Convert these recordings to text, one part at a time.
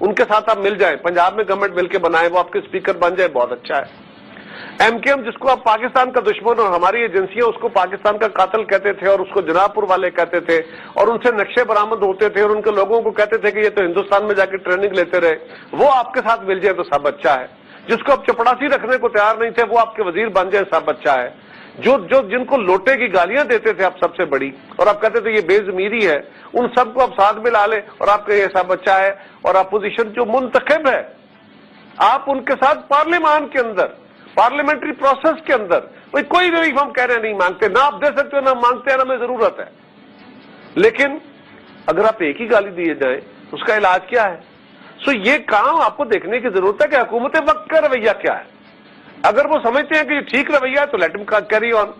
ان کے ساتھ آپ مل جائیں, پنجاب میں گورنمنٹ مل کے بنائیں, وہ آپ کے اسپیکر بن جائے, بہت اچھا ہے. ایم کے ایم جس کو آپ پاکستان کا دشمن اور ہماری ایجنسیاں اس کو پاکستان کا قاتل کہتے تھے اور اس کو جناب پور والے کہتے تھے اور ان سے نقشے برآمد ہوتے تھے اور ان کے لوگوں کو کہتے تھے کہ یہ تو ہندوستان میں جا کے ٹریننگ لیتے رہے, وہ آپ کے ساتھ مل جائے تو سب اچھا ہے. جس کو آپ چپڑاسی رکھنے کو تیار نہیں تھے وہ آپ کے وزیر بن جائے, سب اچھا ہے. جن کو لوٹے کی گالیاں دیتے تھے آپ سب سے بڑی اور آپ کہتے تھے یہ بے ضمیری ہے, ان سب کو آپ ساتھ ملا لیں اور آپ کا یہ سب اچھا ہے. اور اپوزیشن جو منتخب ہے آپ ان کے ساتھ پارلیمان کے اندر, پارلیمنٹری پروسیس کے اندر کوئی ریلیف ہم کہہ رہے ہیں نہیں مانگتے, نہ آپ دے سکتے ہو نہ مانگتے ہیں, نہ ہمیں ضرورت ہے. لیکن اگر آپ ایک ہی گالی دیے جائیں تو اس کا علاج کیا ہے؟ یہ کام آپ کو دیکھنے کی ضرورت ہے کہ حکومت وقت کا رویہ کیا ہے. اگر وہ سمجھتے ہیں کہ یہ ٹھیک رویہ ہے تو لیٹ ہم کیری آن.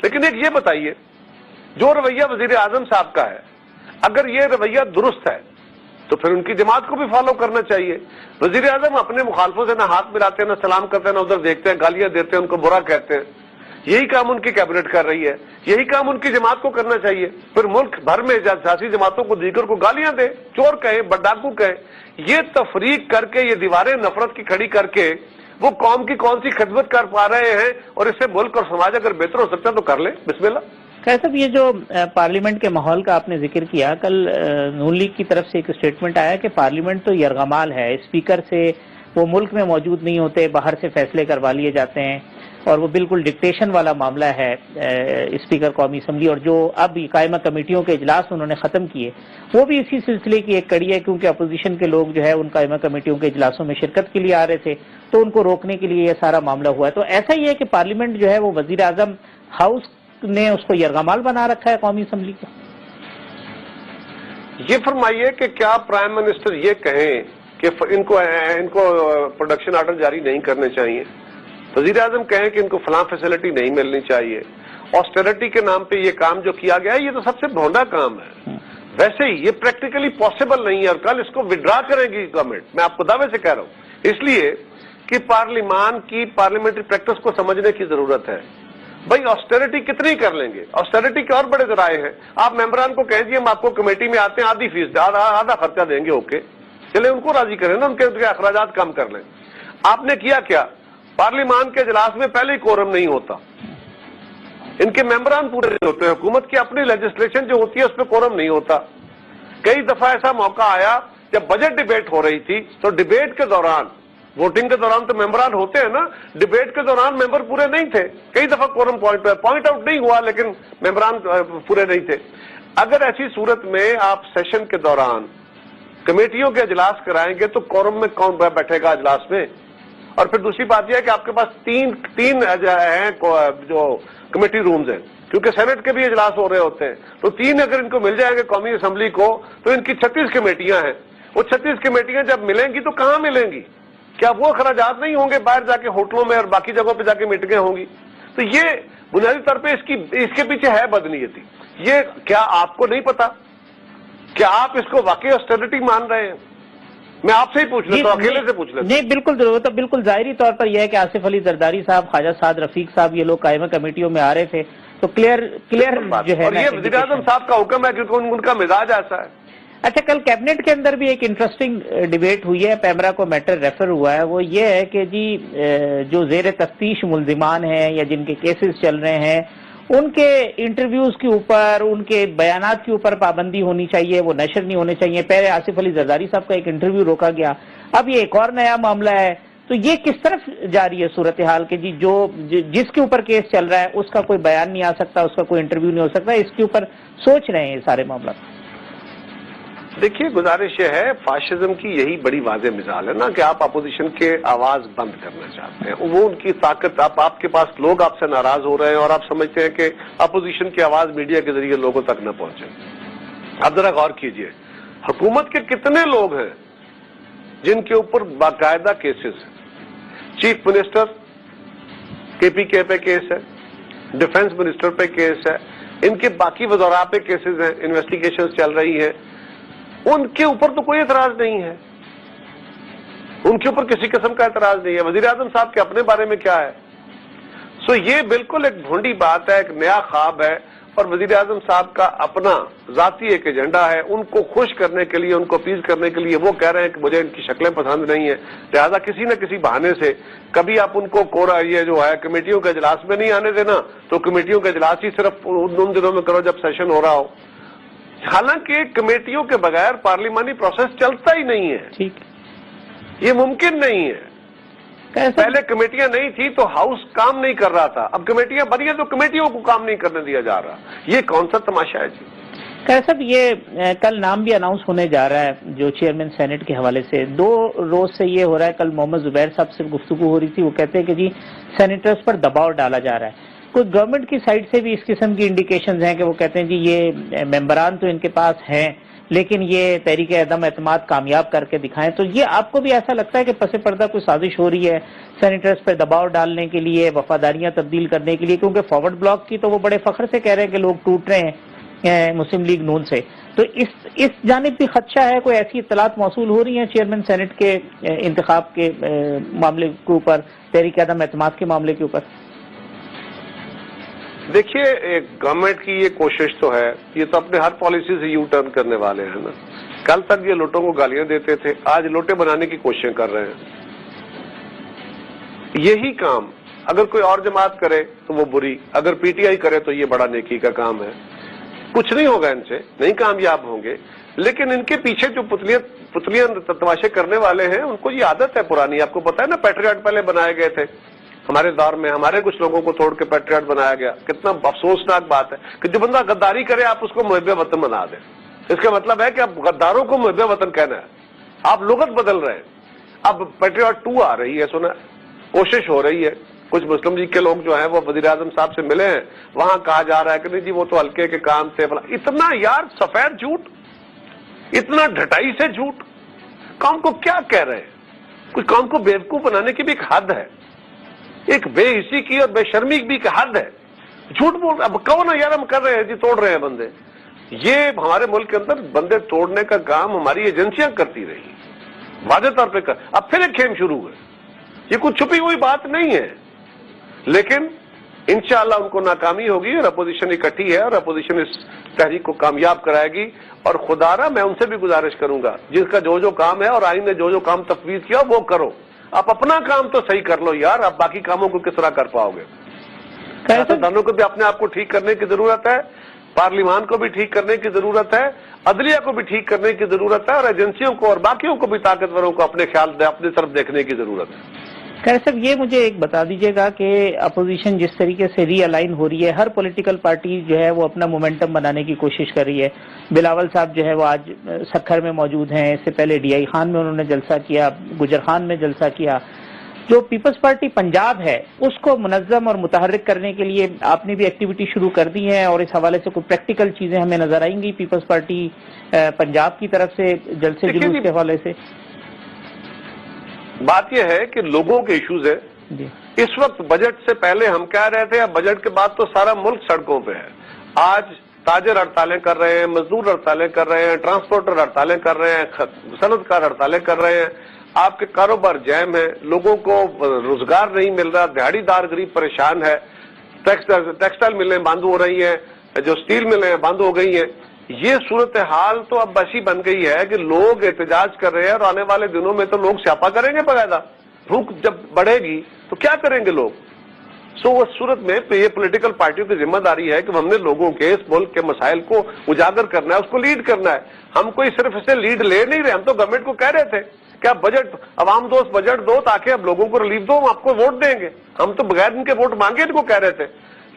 لیکن ایک یہ بتائیے, جو رویہ وزیر اعظم صاحب کا ہے اگر یہ رویہ درست ہے تو پھر ان کی جماعت کو بھی فالو کرنا چاہیے. وزیر اعظم اپنے مخالفوں سے نہ ہاتھ ملاتے ہیں, نہ سلام کرتے ہیں, نہ ادھر دیکھتے ہیں, گالیاں دیتے ہیں, ان کو برا کہتے ہیں. یہی کام ان کی کیبنٹ کر رہی ہے, یہی کام ان کی جماعت کو کرنا چاہیے. پھر ملک بھر میں سیاسی جماعتوں کو دیگر کو گالیاں دیں, چور کہیں, ڈاکو کہیں. یہ تفریق کر کے, یہ دیواریں نفرت کی کھڑی کر کے وہ قوم کی کون سی خدمت کر پا رہے ہیں, اور اس سے ملک اور سماج اگر بہتر ہو سکتا ہے تو کر لیں, بسم اللہ. خیر صاحب, یہ جو پارلیمنٹ کے ماحول کا آپ نے ذکر کیا, کل نون لیگ کی طرف سے ایک اسٹیٹمنٹ آیا کہ پارلیمنٹ تو یرغمال ہے, اسپیکر سے وہ ملک میں موجود نہیں ہوتے, باہر سے فیصلے کروا لیے جاتے ہیں اور وہ بالکل ڈکٹیشن والا معاملہ ہے اسپیکر قومی اسمبلی. اور جو اب قائمہ کمیٹیوں کے اجلاس انہوں نے ختم کیے وہ بھی اسی سلسلے کی ایک کڑی ہے, کیونکہ اپوزیشن کے لوگ جو ہے ان قائمہ کمیٹیوں کے اجلاسوں میں شرکت کے لیے آ رہے تھے تو ان کو روکنے کے لیے یہ سارا معاملہ ہوا ہے. تو ایسا ہی ہے کہ پارلیمنٹ جو ہے وہ وزیر اعظم ہاؤس نے اس کو یرغمال بنا رکھا ہے قومی اسمبلی کا. یہ فرمائیے کہ کیا پرائم منسٹر یہ کہیں کہ ان کو پروڈکشن آرڈر جاری نہیں کرنے چاہیے, وزیر اعظم کہیں کہ ان کو فلاں فیسلٹی نہیں ملنی چاہیے, آسٹیرٹی کے نام پہ یہ کام جو کیا گیا ہے یہ تو سب سے بھونڈا کام ہے. ویسے ہی یہ پریکٹیکلی پاسبل نہیں ہے اور کل اس کو وڈرا کرے گی گورنمنٹ, میں آپ کو دعوے سے کہہ رہا ہوں, اس لیے کہ پارلیمان کی پارلیمنٹری پریکٹس کو سمجھنے کی ضرورت ہے. بھائی آسٹیرٹی کتنی کر لیں گے, آسٹیرٹی کے اور بڑے ذرائع ہیں. آپ ممبران کو کہہ دیے ہم آپ کو کمیٹی میں آتے ہیں آدھی فیس آدھا خرچہ دیں گے, اوکے چلے ان کو راضی کریں نا, ان کے اخراجات کم کر لیں. آپ نے کیا پارلیمان کے اجلاس میں پہلے ہی کورم نہیں ہوتا, ان کے ممبران پورے نہیں ہوتے, حکومت کی اپنی لیجسلیشن جو ہوتی ہے اس پہ کورم نہیں ہوتا. کئی دفعہ ایسا موقع آیا جب بجٹ ڈیبیٹ ہو رہی تھی تو ڈیبیٹ کے دوران, ووٹنگ کے دوران تو ممبران ہوتے ہیں نا, ڈیبیٹ کے دوران ممبر پورے نہیں تھے. کئی دفعہ کورم پوائنٹ آؤٹ نہیں ہوا لیکن ممبران پورے نہیں تھے. اگر ایسی صورت میں آپ سیشن کے دوران کمیٹیوں کے اجلاس کرائیں گے تو کورم میں کون بیٹھے گا اجلاس میں؟ اور پھر دوسری بات یہ ہے کہ آپ کے پاس تین ہیں جو کمیٹی رومز ہیں, کیونکہ سینٹ کے بھی اجلاس ہو رہے ہوتے ہیں, تو 3 اگر ان کو مل جائیں گے قومی اسمبلی کو تو ان کی 36 کمیٹیاں ہیں. وہ 36 کمیٹیاں جب ملیں گی تو کہاں ملیں گی؟ کیا وہ اخراجات نہیں ہوں گے باہر جا کے ہوٹلوں میں اور باقی جگہوں پہ جا کے میٹنگیں ہوں گی؟ تو یہ بنیادی طور پہ اس کے پیچھے ہے بدنیتی. یہ کیا آپ کو نہیں پتا؟ کیا آپ اس کو واقعی آسٹیرٹی مان رہے ہیں؟ میں آپ سے ہی پوچھ لیتا ہوں, اکیلے سے پوچھ لیتا ہوں. نہیں بالکل ضرورت ہے, بالکل ظاہری طور پر یہ ہے کہ آصف علی زرداری صاحب, خواجہ سعد رفیق صاحب, یہ لوگ قائمہ کمیٹیوں میں آ رہے تھے تو کلیئر جو ہے, اور یہ وزیر اعظم صاحب کا حکم ہے کیونکہ ان کا مزاج ایسا ہے. اچھا, کل کیبنٹ کے اندر بھی ایک انٹرسٹنگ ڈیبیٹ ہوئی ہے, پیمرا کو میٹر ریفر ہوا ہے, وہ یہ ہے کہ جی جو زیر تفتیش ملزمان ہیں یا جن کے کیسز چل رہے ہیں ان کے انٹرویوز کے اوپر, ان کے بیانات کے اوپر پابندی ہونی چاہیے, وہ نشر نہیں ہونے چاہیے. پہلے آصف علی زرداری صاحب کا ایک انٹرویو روکا گیا, اب یہ ایک اور نیا معاملہ ہے. تو یہ کس طرف جاری ہے صورتحال کہ جی جس کے اوپر کیس چل رہا ہے اس کا کوئی بیان نہیں آ سکتا, اس کا کوئی انٹرویو نہیں ہو سکتا, اس کے اوپر سوچ رہے ہیں یہ سارے معاملات؟ دیکھیے گزارش یہ ہے, فاشزم کی یہی بڑی واضح مثال ہے نا کہ آپ اپوزیشن کے آواز بند کرنا چاہتے ہیں, وہ ان کی طاقت, آپ کے پاس لوگ آپ سے ناراض ہو رہے ہیں اور آپ سمجھتے ہیں کہ اپوزیشن کی آواز میڈیا کے ذریعے لوگوں تک نہ پہنچے. اب ذرا غور کیجئے, حکومت کے کتنے لوگ ہیں جن کے اوپر باقاعدہ کیسز ہیں. چیف منسٹر KPK پہ کیس ہے, ڈیفنس منسٹر پہ کیس ہے, ان کے باقی وزراء پہ کیسز ہیں, انویسٹیگیشنز چل رہی ہیں. ان کے اوپر تو کوئی اعتراض نہیں ہے, ان کے اوپر کسی قسم کا اعتراض نہیں ہے. وزیر اعظم صاحب کے اپنے بارے میں کیا ہے؟ یہ بالکل ایک بھونڈی بات ہے, ایک نیا خواب ہے, اور وزیر اعظم صاحب کا اپنا ذاتی ایک ایجنڈا ہے. ان کو خوش کرنے کے لیے, ان کو اپیل کرنے کے لیے وہ کہہ رہے ہیں کہ مجھے ان کی شکلیں پسند نہیں ہیں, لہذا کسی نہ کسی بہانے سے کبھی آپ ان کو کورا یہ جو ہے کمیٹیوں کے اجلاس میں نہیں آنے دینا, تو کمیٹیوں کے اجلاس ہی صرف ان دنوں میں کرو جب سیشن ہو رہا ہو. حالانکہ کمیٹیوں کے بغیر پارلیمانی پروسیس چلتا ہی نہیں ہے. ٹھیک, یہ ممکن نہیں ہے. پہلے کمیٹیاں نہیں تھی تو ہاؤس کام نہیں کر رہا تھا, اب کمیٹیاں بنی ہیں تو کمیٹیوں کو کام نہیں کرنے دیا جا رہا. یہ کون سا تماشا ہے جی؟ خیر صاحب, یہ کل نام بھی اناؤنس ہونے جا رہا ہے جو چیئرمین سینٹ کے حوالے سے. 2 روز سے یہ ہو رہا ہے, کل محمد زبیر صاحب سے گفتگو ہو رہی تھی, وہ کہتے ہیں کہ جی سینیٹرز پر دباؤ ڈالا جا رہا ہے. کوئی گورنمنٹ کی سائڈ سے بھی اس قسم کی انڈیکیشنز ہیں کہ وہ کہتے ہیں جی یہ ممبران تو ان کے پاس ہیں لیکن یہ تحریک عدم اعتماد کامیاب کر کے دکھائیں, تو یہ آپ کو بھی ایسا لگتا ہے کہ پس پردہ کوئی سازش ہو رہی ہے سینیٹرز پہ دباؤ ڈالنے کے لیے, وفاداریاں تبدیل کرنے کے لیے؟ کیونکہ فارورڈ بلاک کی تو وہ بڑے فخر سے کہہ رہے ہیں کہ لوگ ٹوٹ رہے ہیں مسلم لیگ نون سے, تو اس جانب بھی خدشہ ہے؟ کوئی ایسی اطلاعات موصول ہو رہی ہیں چیئرمین سینٹ کے انتخاب کے معاملے کے اوپر, تحریک عدم اعتماد کے معاملے کے اوپر؟ دیکھیے, ایک گورنمنٹ کی یہ کوشش تو ہے, یہ تو اپنے ہر پالیسی سے یو ٹرن کرنے والے ہیں نا. کل تک یہ لوٹوں کو گالیاں دیتے تھے, آج لوٹے بنانے کی کوششیں کر رہے ہیں. یہی کام اگر کوئی اور جماعت کرے تو وہ بری, اگر پی ٹی آئی کرے تو یہ بڑا نیکی کا کام ہے. کچھ نہیں ہوگا ان سے, نہیں کامیاب ہوں گے, لیکن ان کے پیچھے جو پتلیاں تماشے کرنے والے ہیں ان کو یہ عادت ہے پرانی. آپ کو پتا ہے نا, پیٹریاٹ پہلے بنائے گئے تھے ہمارے دور میں, ہمارے کچھ لوگوں کو چھوڑ کے پیٹریاٹ بنایا گیا. کتنا افسوسناک بات ہے کہ جو بندہ غداری کرے آپ اس کو محب وطن بنا دیں. اس کا مطلب ہے کہ اب غداروں کو محب وطن کہنا ہے. آپ لغت بدل رہے ہیں. اب پیٹریاٹ 2 آ رہی ہے, سنا, کوشش ہو رہی ہے. کچھ مسلم لیگ کے لوگ جو ہیں وہ وزیر اعظم صاحب سے ملے ہیں, وہاں کہا جا رہا ہے کہ نہیں جی وہ تو ہلکے کے کام تھے. اتنا یار سفید جھوٹ, اتنا ڈھٹائی سے جھوٹ. قوم کو کیا کہہ رہے ہیں؟ کچھ قوم کو بیوقوف بنانے کی بھی ایک حد ہے, ایک بے حسی کی اور بے شرمی کی بھی ایک حد ہے. جھوٹ بول, اب کہو نا یار ہم کر رہے ہیں جی, توڑ رہے ہیں بندے. یہ ہمارے ملک کے اندر بندے توڑنے کا کام ہماری ایجنسیاں کرتی رہی, واضح طور پہ اب پھر ایک کھیل شروع ہے. یہ کچھ چھپی ہوئی بات نہیں ہے, لیکن انشاءاللہ ان کو ناکامی ہوگی اور اپوزیشن اکٹھی ہے اور اپوزیشن اس تحریک کو کامیاب کرائے گی. اور خدا را میں ان سے بھی گزارش کروں گا, جس کا جو کام ہے اور آئین نے جو کام تفویض کیا وہ کرو. آپ اپنا کام تو صحیح کر لو یار, آپ باقی کاموں کو کس طرح کر پاؤ گے؟ سیاستدانوں کو بھی اپنے آپ کو ٹھیک کرنے کی ضرورت ہے, پارلیمان کو بھی ٹھیک کرنے کی ضرورت ہے, عدلیہ کو بھی ٹھیک کرنے کی ضرورت ہے, اور ایجنسیوں کو اور باقیوں کو بھی طاقتوروں کو اپنے اپنی طرف دیکھنے کی ضرورت ہے. خیر صاحب, یہ مجھے ایک بتا دیجئے گا کہ اپوزیشن جس طریقے سے ری الائن ہو رہی ہے, ہر پولیٹیکل پارٹی جو ہے وہ اپنا مومنٹم بنانے کی کوشش کر رہی ہے. بلاول صاحب جو ہے وہ آج سکھر میں موجود ہیں, اس سے پہلے ڈی آئی خان میں انہوں نے جلسہ کیا, گجر خان میں جلسہ کیا. جو پیپلز پارٹی پنجاب ہے اس کو منظم اور متحرک کرنے کے لیے آپ نے بھی ایکٹیویٹی شروع کر دی ہے, اور اس حوالے سے کوئی پریکٹیکل چیزیں ہمیں نظر آئیں گی پیپلز پارٹی پنجاب کی طرف سے جلسے جلوس کے حوالے سے؟ بات یہ ہے کہ لوگوں کے ایشوز ہے. اس وقت بجٹ سے پہلے ہم کہہ رہے تھے, اب بجٹ کے بعد تو سارا ملک سڑکوں پہ ہے. آج تاجر ہڑتالیں کر رہے ہیں, مزدور ہڑتالیں کر رہے ہیں, ٹرانسپورٹر ہڑتالیں کر رہے ہیں, صنعت کار ہڑتالیں کر رہے ہیں. آپ کے کاروبار جیم ہے, لوگوں کو روزگار نہیں مل رہا, دیہڑی دار غریب پریشان ہے, ٹیکسٹائل ملیں بند ہو رہی ہیں, جو سٹیل ملیں بند ہو گئی ہیں. یہ صورتحال تو اب ایسی بن گئی ہے کہ لوگ احتجاج کر رہے ہیں, اور آنے والے دنوں میں تو لوگ سیاپا کریں گے باقاعدہ. بھوک جب بڑھے گی تو کیا کریں گے لوگ؟ اس صورت میں یہ پولیٹیکل پارٹیوں کی ذمہ داری ہے کہ ہم نے لوگوں کے اس ملک کے مسائل کو اجاگر کرنا ہے, اس کو لیڈ کرنا ہے. ہم کوئی صرف اسے لیڈ لے نہیں رہے, ہم تو گورنمنٹ کو کہہ رہے تھے کہ آپ بجٹ عوام دوست بجٹ دو تاکہ اب لوگوں کو ریلیف دو, ہم آپ کو ووٹ دیں گے. ہم تو بغیر ان کے ووٹ مانگے ان کو کہہ رہے تھے.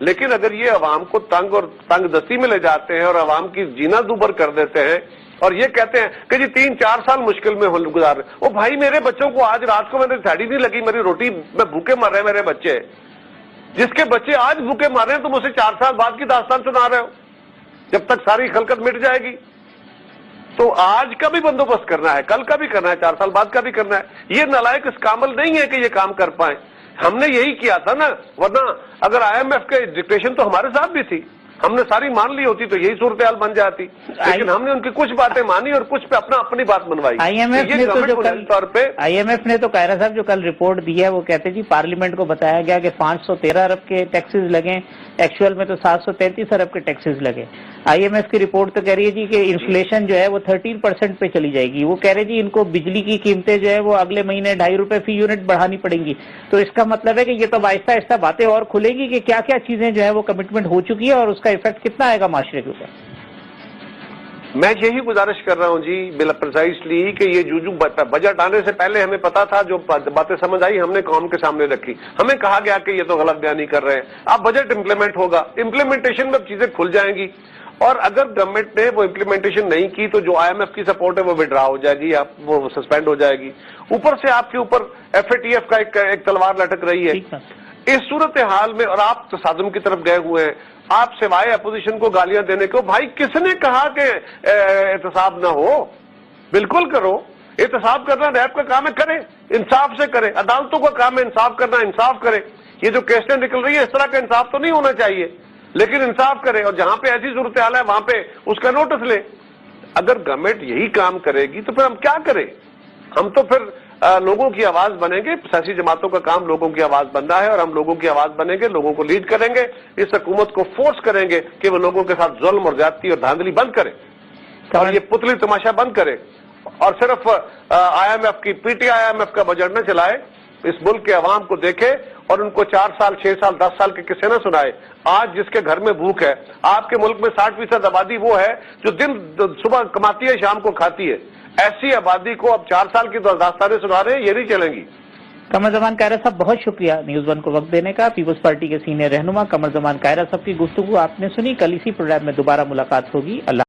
لیکن اگر یہ عوام کو تنگ اور تنگ دستی میں لے جاتے ہیں اور عوام کی جینا دوبر کر دیتے ہیں اور یہ کہتے ہیں کہ جی 3-4 سال مشکل میں گزار رہے, او بھائی میرے بچوں کو آج رات کو میری دھاڑی نہیں لگی, میری روٹی میں بھوکے مر رہے ہیں میرے بچے. جس کے بچے آج بھوکے مر رہے ہیں تم اسے 4 سال بعد کی داستان سنا رہے ہو, جب تک ساری خلقت مٹ جائے گی. تو آج کا بھی بندوبست کرنا ہے, کل کا بھی کرنا ہے, 4 سال بعد کا بھی کرنا ہے. یہ نالائق اس کامل نہیں ہے کہ یہ کام کر پائیں. ہم نے یہی کیا تھا نا, ورنہ اگر IMF کے ڈکٹیشن تو ہمارے ساتھ بھی تھی, ہم نے ساری مان لی ہوتی تو یہی صورتحال بن جاتی، لیکن ہم نے ان کی کچھ باتیں مانی اور کچھ پہ اپنی بات منوائی۔ آئی ایم ایف نے تو کائرہ صاحب جو کل رپورٹ دی ہے وہ کہتے جی پارلیمنٹ کو بتایا گیا کہ 513 ارب کے ٹیکسز لگیں، ایکچوئل میں تو 733 ارب کے ٹیکسز لگے۔ آئی ایم ایف کی رپورٹ تو کہہ رہی ہے جی کہ انفلیشن جو ہے وہ 13% پہ چلی جائے گی۔ وہ کہہ رہے جی ان کو بجلی کی قیمتیں جو ہے وہ اگلے مہینے 2.5 روپے فی یونٹ بڑھانی پڑیں گی۔ تو اس کا مطلب ہے کہ یہ تو آہستہ آہستہ باتیں اور کھلیں گی کہ کیا کیا چیزیں جو ہے وہ کمٹمنٹ ہو چکی ہے اور اس کا افیکٹ کتنا آئے گا معاشرے کے اوپر۔ میں یہی گزارش کر رہا ہوں جی بلا پرسائزلی کہ یہ جو بجٹ آنے سے پہلے ہمیں پتا تھا، جو باتیں سمجھ آئی ہم نے قوم کے سامنے رکھی۔ ہمیں کہا گیا کہ یہ تو غلط بیانی کر رہے ہیں، اب بجٹ امپلیمنٹ ہوگا، امپلیمنٹیشن میں چیزیں کھل جائیں گی، اور اگر گورنمنٹ نے وہ امپلیمنٹیشن نہیں کی تو جو آئی ایم ایف کی سپورٹ ہے وہ وڈرا ہو جائے گی، وہ سسپینڈ ہو جائے گی۔ اوپر سے آپ کے اوپر ایف اے ٹی ایف کا ایک تلوار لٹک رہی ہے۔ اس صورتحال میں، اور آپ تصادم کی طرف گئے ہوئے ہیں، آپ سوائے اپوزیشن کو گالیاں دینے کو، بھائی کس نے کہا کہ احتساب نہ ہو؟ بالکل کرو، احتساب کرنا ریب کا کام ہے، کرے، انصاف سے کرے، عدالتوں کا کام ہے انصاف کرنا، انصاف کرے۔ یہ جو کیسیں نکل رہی ہے اس طرح کا انصاف تو نہیں ہونا چاہیے، لیکن انصاف کرے، اور جہاں پہ ایسی صورتحال ہے وہاں پہ اس کا نوٹس لے۔ اگر گورنمنٹ یہی کام کرے گی تو پھر ہم کیا کریں؟ ہم تو پھر لوگوں کی آواز بنیں گے۔ سیاسی جماعتوں کا کام لوگوں کی آواز بننا ہے، اور ہم لوگوں کی آواز بنیں گے، لوگوں کو لیڈ کریں گے، اس حکومت کو فورس کریں گے کہ وہ لوگوں کے ساتھ ظلم اور زیادتی اور دھاندلی بند کرے، اور یہ پتلی تماشا بند کرے، اور صرف آئی ایم ایف کی P T I M F کا بجٹ نہ چلائے، اس ملک کے عوام کو دیکھے اور ان کو 4 سال 6 سال 10 سال کے قصے نہ سنائے۔ آج جس کے گھر میں بھوک ہے، آپ کے ملک میں 60% آبادی وہ ہے جو دن صبح کماتی ہے شام کو کھاتی ہے، ایسی آبادی کو اب 4 سال کی داستانیں سنا رہے ہیں، یہ نہیں چلیں گی۔ قمر زمان کائرہ صاحب بہت شکریہ نیوز ون کو وقت دینے کا۔ پیپلز پارٹی کے سینئر رہنما قمر زمان کائرہ صاحب کی گفتگو آپ نے سنی۔ کل اسی پروگرام میں دوبارہ ملاقات ہوگی۔ اللہ